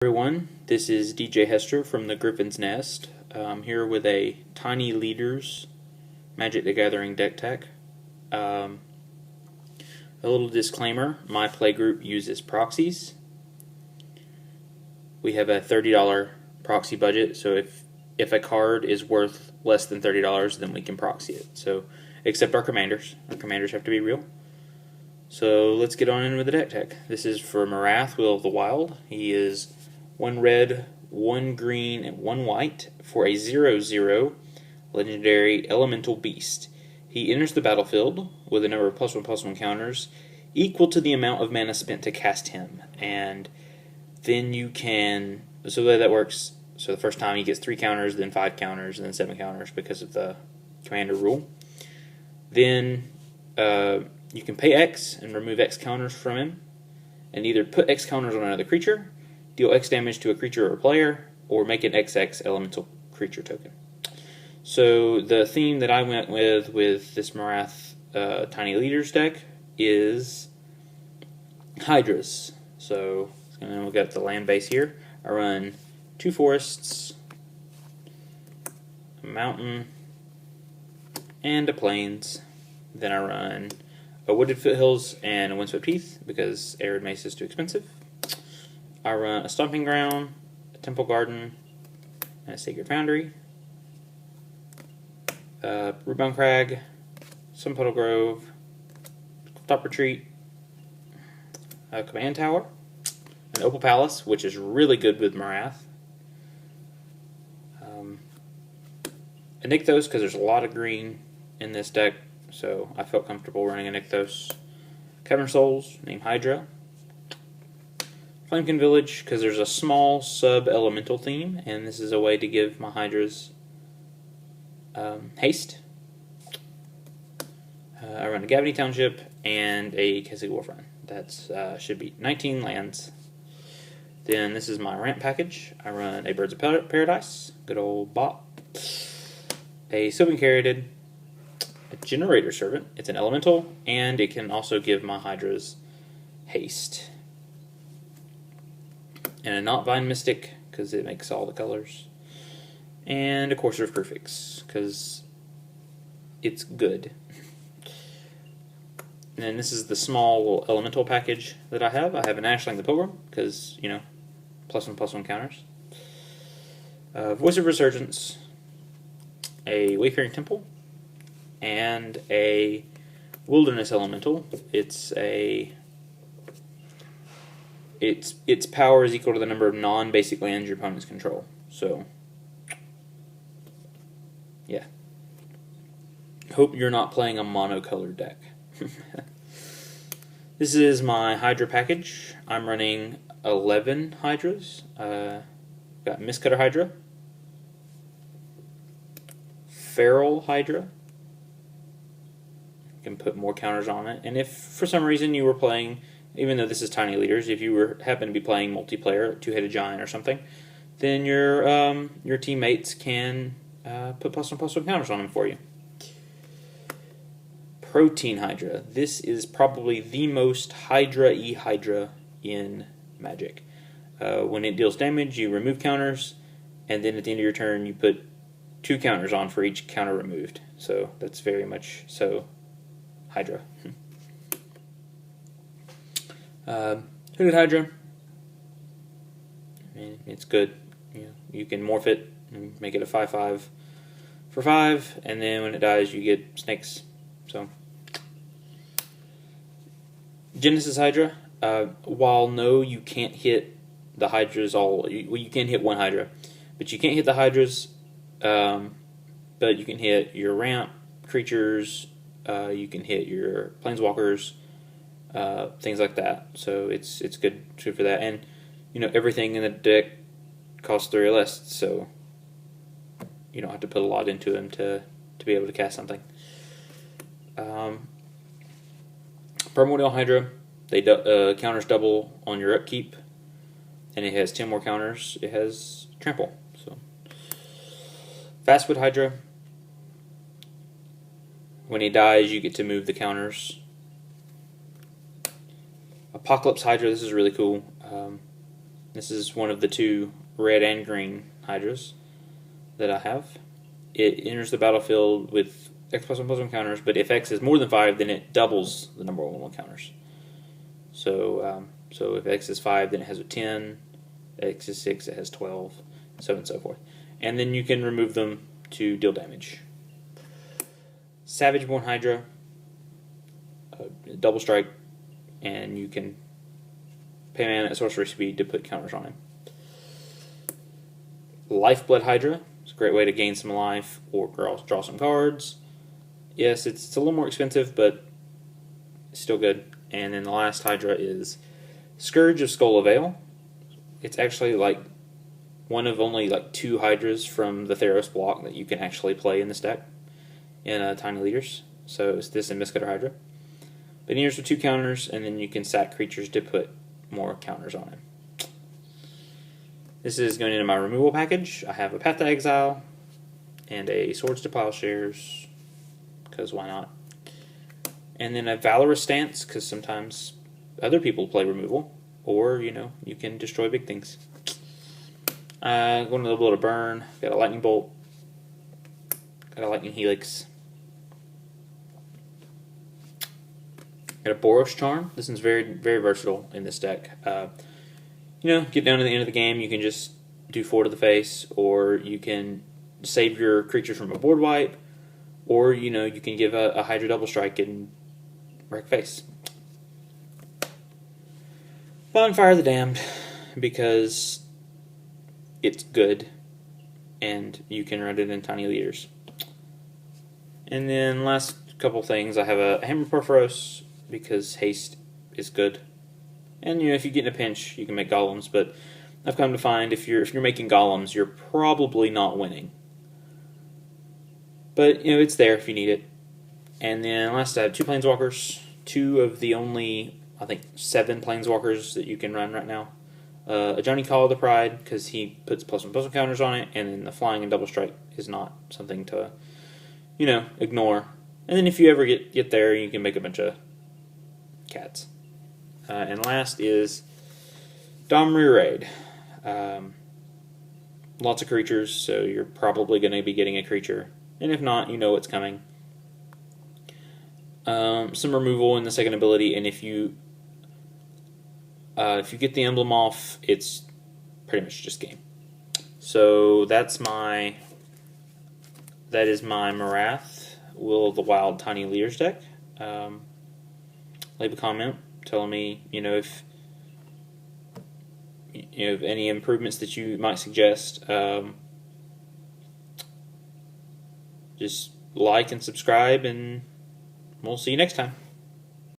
Everyone, this is DJ Hester from the Griffin's Nest. I'm here with a Tiny Leaders Magic the Gathering deck tech. A little disclaimer, my playgroup uses proxies. We have a $30 proxy budget, so if a card is worth less than $30, then we can proxy it. So, except our commanders. Our commanders have to be real. So let's get on in with the deck tech. This is for Marath, Will of the Wild. He is 1 red, 1 green, and 1 white for a 0/0 legendary elemental beast. He enters the battlefield with a number of +1/+1 counters equal to the amount of mana spent to cast him. And then you can, so the way that works, so the first time he gets 3 counters, then 5 counters, and then 7 counters because of the commander rule. Then you can pay X and remove X counters from him, and either put X counters on another creature, deal X damage to a creature or a player, or make an XX elemental creature token. So the theme that I went with this Marath Tiny Leaders deck is Hydras. So we'll get the land base here. I run 2 forests, a mountain, and a plains. Then I run a Wooded Foothills and a Windswept Heath because Arid Mace is too expensive. I run a Stomping Ground, a Temple Garden, and a Sacred Foundry. Rootbound Crag, Sunpetal Grove, Clifftop Retreat, a Command Tower, an Opal Palace, which is really good with Marath. A Nykthos, because there's a lot of green in this deck, so I felt comfortable running a Nykthos. Cavern of Souls, named Hydra. Flamekin Village, because there's a small sub-elemental theme, and this is a way to give my Hydras haste. I run a Gavony Township and a Kessig Wolf Run. That's should be 19 lands. Then this is my ramp package. I run a Birds of Paradise, good old bot. A Sylvan Caryatid, a Generator Servant. It's an elemental, and it can also give my Hydras haste. And a Knotvine Mystic, because it makes all the colors. And a Courser of Kruphix, because it's good. And then this is the small elemental package that I have. I have an Ashling the Pilgrim, because, you know, +1/+1 counters. Voice of Resurgence, a Wayfaring Temple, and a Wilderness Elemental. Its power is equal to the number of non-basic lands your opponents control. So, yeah. Hope you're not playing a monocolored deck. This is my Hydra package. I'm running 11 Hydras. Got Mistcutter Hydra, Feral Hydra. You can put more counters on it. And if for some reason you were playing, even though this is Tiny Leaders, if you happen to be playing multiplayer, Two-Headed Giant or something, then your teammates can put +1/+1 counters on them for you. Protean Hydra. This is probably the most Hydra-y Hydra in Magic. When it deals damage, you remove counters, and then at the end of your turn, you put 2 counters on for each counter removed. So that's very much so Hydra. Hooded Hydra. I mean, it's good. You can morph it and make it a 5/5 for 5, and then when it dies, you get snakes. So, Genesis Hydra. While no, you can't hit the Hydras all. You can hit 1 Hydra, but you can't hit the Hydras. But you can hit your ramp creatures. You can hit your planeswalkers. Things like that. So it's good for that. And everything in the deck costs 3 or less, so you don't have to put a lot into them to be able to cast something. Primordial Hydra, they counters double on your upkeep, and it has 10 more counters. It has trample. So Vastwood Hydra, when he dies, you get to move the counters. Apocalypse Hydra, this is really cool. This is one of the 2 red and green Hydras that I have. It enters the battlefield with X +1/+1 counters, but if X is more than 5, then it doubles the number 1/1 counters. So if X is 5, then it has a 10. X is 6, it has 12, so on and so forth. And then you can remove them to deal damage. Savageborn Hydra, double strike, and you can pay mana at sorcery speed to put counters on him. Lifeblood Hydra, it's a great way to gain some life or draw some cards. Yes, it's a little more expensive, but it's still good. And then the last Hydra is Scourge of Skull of Ale. It's actually like one of only like 2 Hydras from the Theros block that you can actually play in this deck in Tiny Leaders. So it's this and Mistcutter Hydra. But he enters with 2 counters, and then you can sack creatures to put more counters on him. This is going into my removal package. I have a Path to Exile and a Swords to Plowshares, because why not? And then a Valorous Stance, because sometimes other people play removal, or, you know, you can destroy big things. Going a little bit of burn. Got a Lightning Bolt. Got a Lightning Helix. Got a Boros Charm. This one's very, very versatile in this deck. You know, get down to the end of the game, you can just do 4 to the face, or you can save your creatures from a board wipe, or, you know, you can give a Hydra double strike and wreck face. Bonfire of the Damned, because it's good, and you can run it in Tiny Leaders. And then last couple things, I have a Hammer Perforos, because haste is good. And, you know, if you get in a pinch, you can make golems, but I've come to find if you're making golems, you're probably not winning. But, you know, it's there if you need it. And then last I have 2 Planeswalkers, 2 of the only, I think, 7 Planeswalkers that you can run right now. A Johnny Call of the Pride, because he puts +1/+1 counters on it, and then the flying and double strike is not something to, you know, ignore. And then if you ever get there, you can make a bunch of cats. And last is Domri Raid. Lots of creatures, so you're probably going to be getting a creature. And if not, you know what's coming. Some removal in the second ability, and if you get the emblem off, it's pretty much just game. So that is my Marath Will of the Wild Tiny Leaders deck. Leave a comment telling me, you know, if you have any improvements that you might suggest. Just like and subscribe, and we'll see you next time.